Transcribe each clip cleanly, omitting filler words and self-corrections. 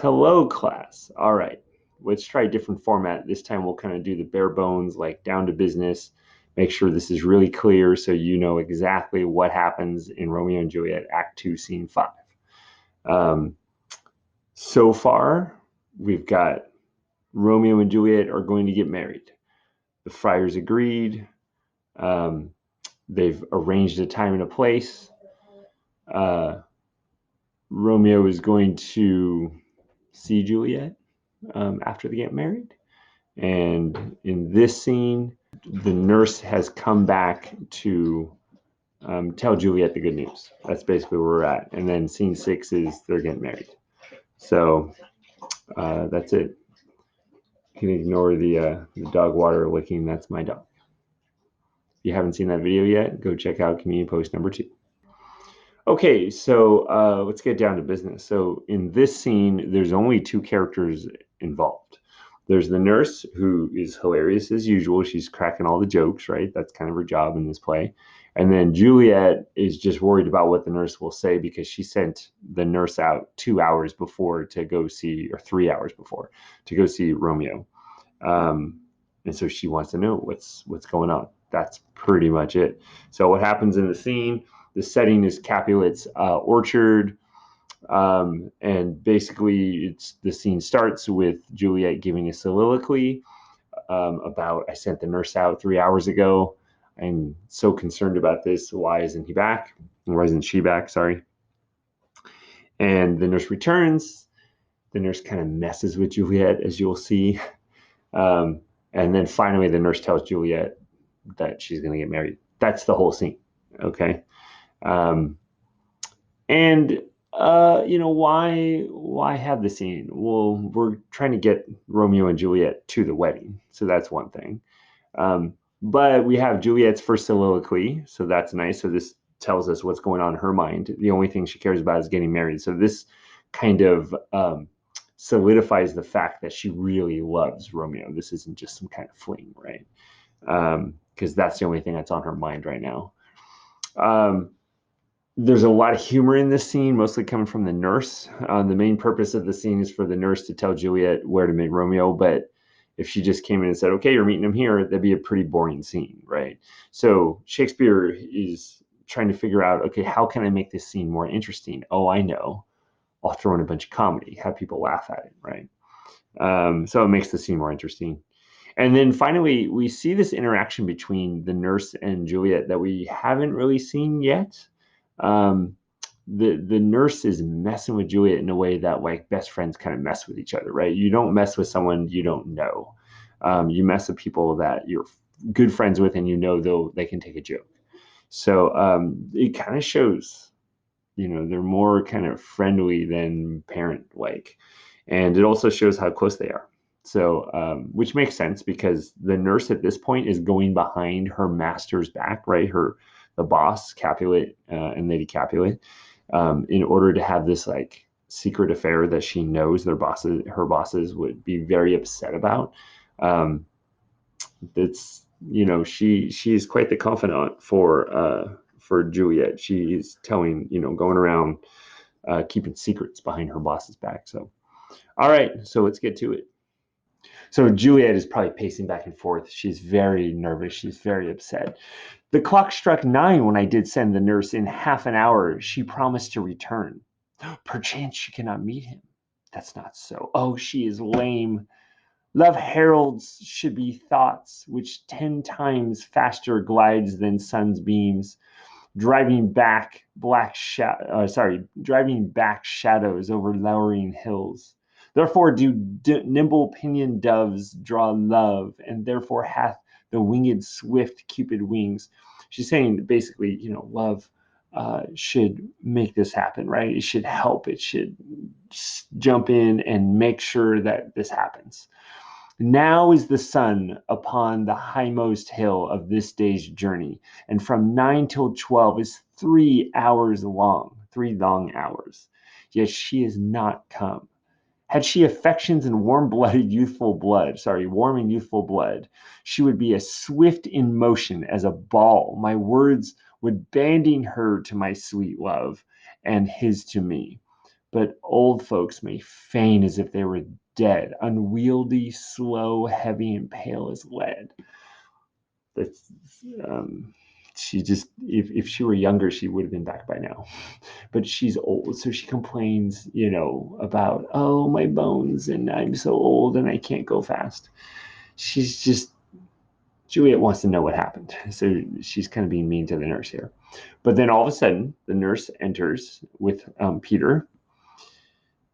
Hello, class. All right, let's try a different format. This time we'll kind of do the bare bones, like down to business, make sure this is really clear so you know exactly what happens in Romeo and Juliet, Act 2, Scene 5. Um, so far, we've got Romeo and Juliet are going to get married. The friars agreed. Um, they've arranged a time and a place. Uh, Romeo is going to see Juliet after they get married. And in this scene, the nurse has come back to tell Juliet the good news. That's basically where we're at. And then scene 6 is they're getting married. So that's it. You can ignore the dog water licking. That's my dog. If you haven't seen that video yet, go check out community post number 2. Okay, so let's get down to business. So in this scene, there's only 2 characters involved. There's the nurse, who is hilarious as usual. She's cracking all the jokes, right? That's kind of her job in this play. And then Juliet is just worried about what the nurse will say because she sent the nurse out 2 hours before to go see, or 3 hours before, to go see Romeo. And so she wants to know what's going on. That's pretty much it. So what happens in the scene? The setting is Capulet's orchard. And basically, the scene starts with Juliet giving a soliloquy about, I sent the nurse out 3 hours ago. I'm so concerned about this. Why isn't he back? Why isn't she back? Sorry. And the nurse returns. The nurse kind of messes with Juliet, as you'll see. And then finally, the nurse tells Juliet that she's going to get married. That's the whole scene. Okay. And why have the scene? Well, we're trying to get Romeo and Juliet to the wedding, so that's one thing. But we have Juliet's first soliloquy, so that's nice. So this tells us what's going on in her mind. The only thing she cares about is getting married. So this kind of solidifies the fact that she really loves Romeo. This isn't just some kind of fling, right? Because that's the only thing that's on her mind right now. There's a lot of humor in this scene, mostly coming from the nurse. The main purpose of the scene is for the nurse to tell Juliet where to meet Romeo, but if she just came in and said, okay, you're meeting him here, that'd be a pretty boring scene, right? So Shakespeare is trying to figure out, okay, how can I make this scene more interesting? Oh, I know. I'll throw in a bunch of comedy, have people laugh at it, right? So it makes the scene more interesting. And then finally, we see this interaction between the nurse and Juliet that we haven't really seen yet. The nurse is messing with Juliet in a way that like best friends kind of mess with each other, right? You don't mess with someone you don't know. You mess with people that you're good friends with and you know they can take a joke. So it kind of shows, they're more kind of friendly than parent-like. And it also shows how close they are. So, which makes sense because the nurse at this point is going behind her master's back, right? The boss, Capulet, and Lady Capulet, in order to have this like secret affair that she knows her bosses would be very upset about. That's she's quite the confidant for Juliet. She's telling going around keeping secrets behind her boss's back. So, all right, so let's get to it. So Juliet is probably pacing back and forth. She's very nervous. She's very upset. The clock struck 9 when I did send the nurse. In half an hour, she promised to return. Perchance she cannot meet him. That's not so. Oh, she is lame. Love heralds should be thoughts which 10 times faster glides than sun's beams, driving back shadows over lowering hills. Therefore do nimble pinioned doves draw love, and therefore hath the winged swift Cupid wings. She's saying basically, love should make this happen, right? It should help. It should jump in and make sure that this happens. Now is the sun upon the highmost hill of this day's journey, and from 9 till 12 is 3 hours long, 3 long hours. Yet she is not come. Had she affections and warm and youthful blood, she would be as swift in motion as a ball. My words would banding her to my sweet love, and his to me. but old folks may feign as if they were dead, unwieldy, slow, heavy, and pale as lead. That's she just if she were younger, she would have been back by now. But she's old, so she complains, about, oh, my bones, and I'm so old and I can't go fast. She's just Juliet wants to know what happened, so she's kind of being mean to the nurse here. But then all of a sudden, the nurse enters with Peter,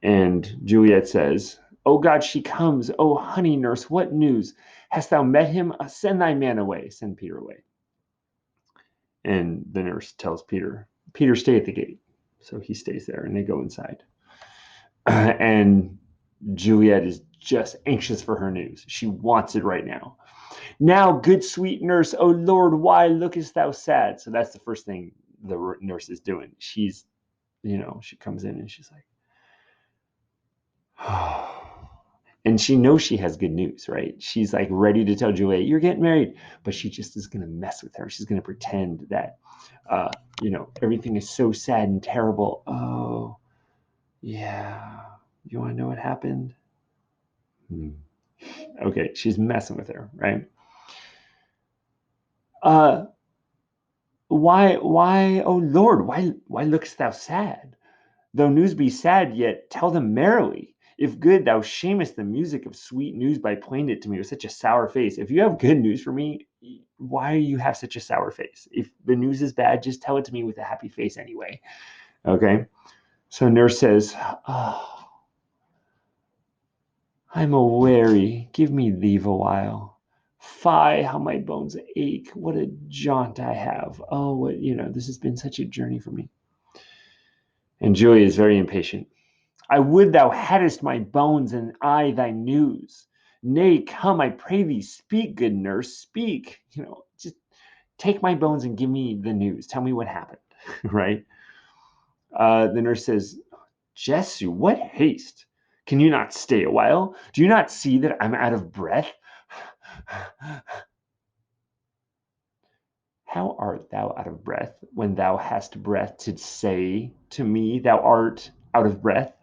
and Juliet says, "Oh God, she comes! Oh honey, nurse, what news? Hast thou met him? Send thy man away. Send Peter away." And the nurse tells Peter, "Peter, stay at the gate." So he stays there, and they go inside. And Juliet is just anxious for her news. She wants it right now. "Now, good sweet nurse, oh Lord, why lookest thou sad?" So that's the first thing the nurse is doing. She's, she comes in and she's like, and she knows she has good news, right? She's like ready to tell Juliet, "You're getting married," but she just is going to mess with her. She's going to pretend that, everything is so sad and terrible. "Oh, yeah. You want to know what happened?" Okay, she's messing with her, right? Uh, oh Lord, why lookest thou sad? Though news be sad, yet tell them merrily. If good, thou shamest the music of sweet news by playing it to me with such a sour face. If you have good news for me, why do you have such a sour face? If the news is bad, just tell it to me with a happy face anyway. Okay? So nurse says, "Oh, I'm a-weary. Give me leave a while. Fie, how my bones ache. What a jaunt I have. Oh, this has been such a journey for me." And Julia is very impatient. "I would thou hadst my bones, and I thy news. Nay, come, I pray thee, speak, good nurse, speak. Just take my bones and give me the news. Tell me what happened." Right? The nurse says, "Jesu, what haste! Can you not stay a while? Do you not see that I'm out of breath?" "How art thou out of breath when thou hast breath to say to me thou art out of breath?"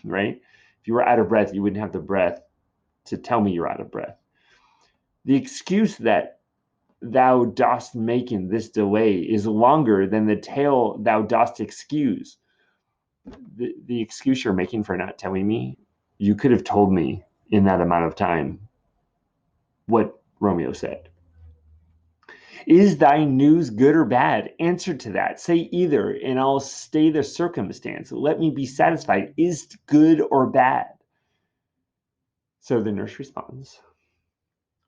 Right? If you were out of breath, you wouldn't have the breath to tell me you're out of breath. "The excuse that thou dost make in this delay is longer than the tale thou dost excuse." The excuse you're making for not telling me, you could have told me in that amount of time what Romeo said. "Is thy news good or bad? Answer to that. Say either, and I'll stay the circumstance. Let me be satisfied. Is it good or bad?" So the nurse responds,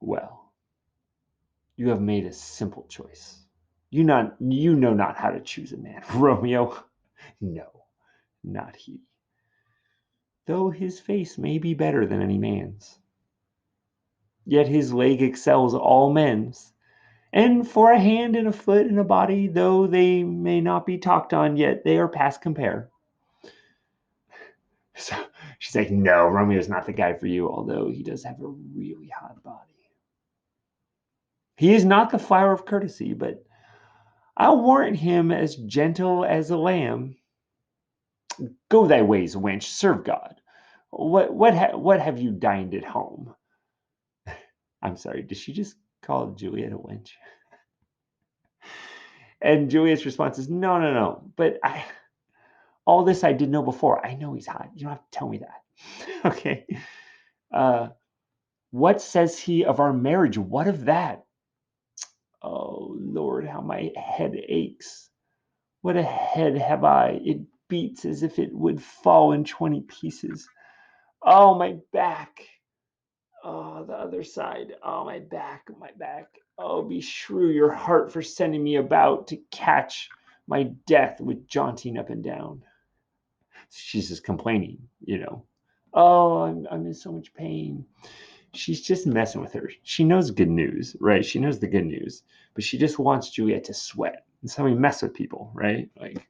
"Well, you have made a simple choice. You know not how to choose a man, Romeo. No, not he. Though his face may be better than any man's, yet his leg excels all men's. And for a hand and a foot and a body, though they may not be talked on, yet they are past compare." So she's like, "No, Romeo's not the guy for you, although he does have a really hot body. He is not the flower of courtesy, but I'll warrant him as gentle as a lamb. Go thy ways, wench, serve God. What have you dined at home?" I'm sorry, did she just call Juliet a wench? And Juliet's response is, "No, no, no. But all this I did know before. I know he's hot. You don't have to tell me that." Okay. What says he of our marriage? What of that? Oh, Lord, how my head aches. What a head have I. It beats as if it would fall in 20 pieces. Oh, my back. Oh, the other side. Oh, my back, my back. Oh, beshrew your heart for sending me about to catch my death with jaunting up and down. She's just complaining. Oh, I'm in so much pain. She's just messing with her. She knows good news, right? She knows the good news, but she just wants Juliet to sweat. That's how we mess with people, right? Like,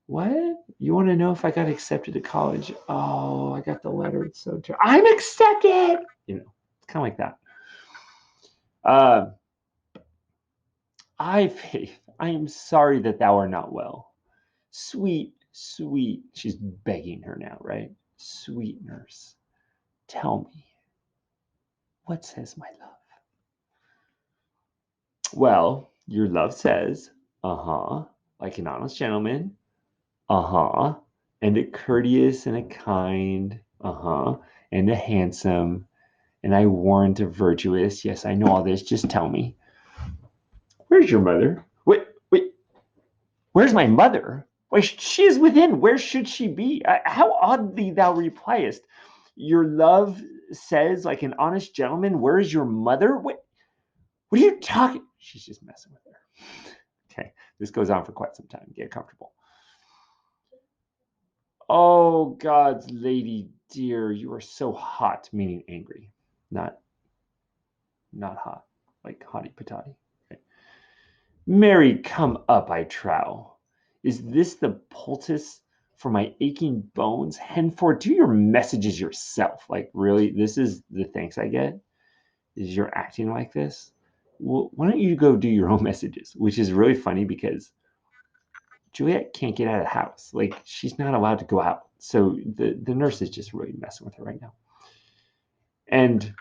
what? You want to know if I got accepted to college? Oh, I got the letter. It's so terrible. I'm accepted. It's kind of like that. I, Faith, I am sorry that thou art not well. Sweet, Sweet, she's begging her now, right? Sweet nurse, tell me, what says my love? Well, your love says, uh-huh, like an honest gentleman, uh-huh, and a courteous and a kind, uh-huh, and a handsome, and I warrant a virtuous. Yes, I know all this. Just tell me. Where's your mother? Wait, where's my mother? Why, she is within. Where should she be? How oddly thou repliest. Your love says, like an honest gentleman, where's your mother? What are you talking? She's just messing with her. Okay, this goes on for quite some time. Get comfortable. Oh, God's lady dear, you are so hot, meaning angry, not hot, like hotty patati. Okay. Mary, come up, I trow. Is this the poultice for my aching bones? Henceforth, do your messages yourself. Like, really, this is the thanks I get? Is you're acting like this? Well, why don't you go do your own messages? Which is really funny because Juliet can't get out of the house. Like, she's not allowed to go out. So the nurse is just really messing with her right now. And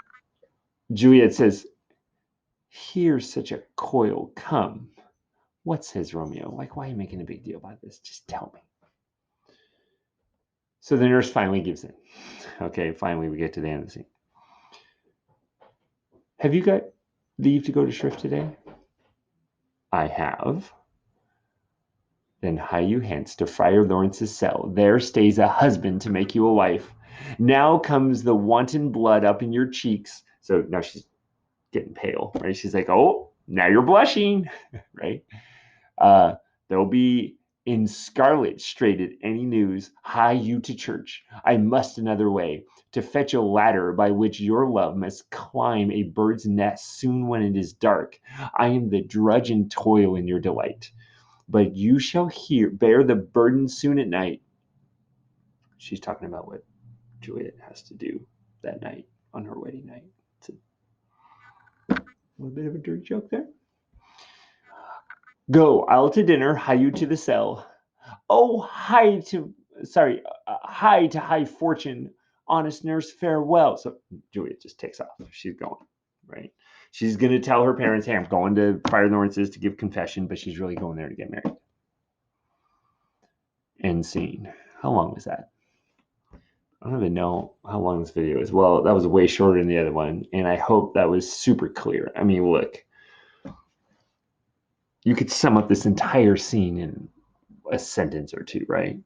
Juliet says, here's such a coil. Come. What says Romeo? Like, why are you making a big deal about this? Just tell me. So the nurse finally gives in. Okay, finally we get to the end of the scene. Have you got leave to go to Shrift today? I have. Then hie you hence to Friar Lawrence's cell. There stays a husband to make you a wife. Now comes the wanton blood up in your cheeks. So now she's getting pale, right? She's like, oh, now you're blushing, right? There'll be in scarlet straight at any news. Hie you to church. I must another way to fetch a ladder by which your love must climb a bird's nest soon when it is dark. I am the drudge and toil in your delight, but you shall bear the burden soon at night. She's talking about what Juliet has to do that night on her wedding night. It's a little bit of a dirty joke there. Go, I'll to dinner, hie you to the cell. Oh, hie to high fortune, honest nurse, farewell. So Juliet just takes off. She's going, right? She's going to tell her parents, hey, I'm going to Friar Lawrence's to give confession, but she's really going there to get married. End scene. How long was that? I don't even know how long this video is. Well, that was way shorter than the other one, and I hope that was super clear. I mean, look, you could sum up this entire scene in a sentence or two, right?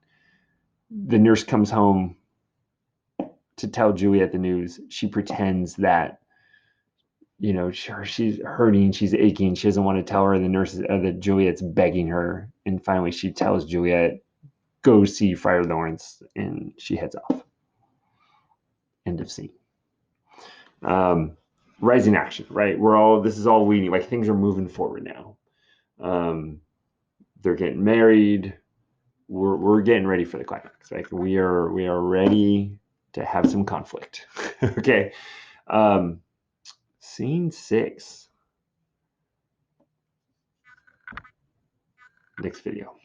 The nurse comes home to tell Juliet the news. She pretends that, you know, she's hurting, she's aching, she doesn't want to tell her. The nurse, that Juliet's begging her, and finally she tells Juliet, "Go see Friar Lawrence," and she heads off. End of scene. Rising action, right? This is all we need. Like, things are moving forward now. They're getting married. We're getting ready for the climax. Like, we are ready to have some conflict. Okay. Scene 6. Next video.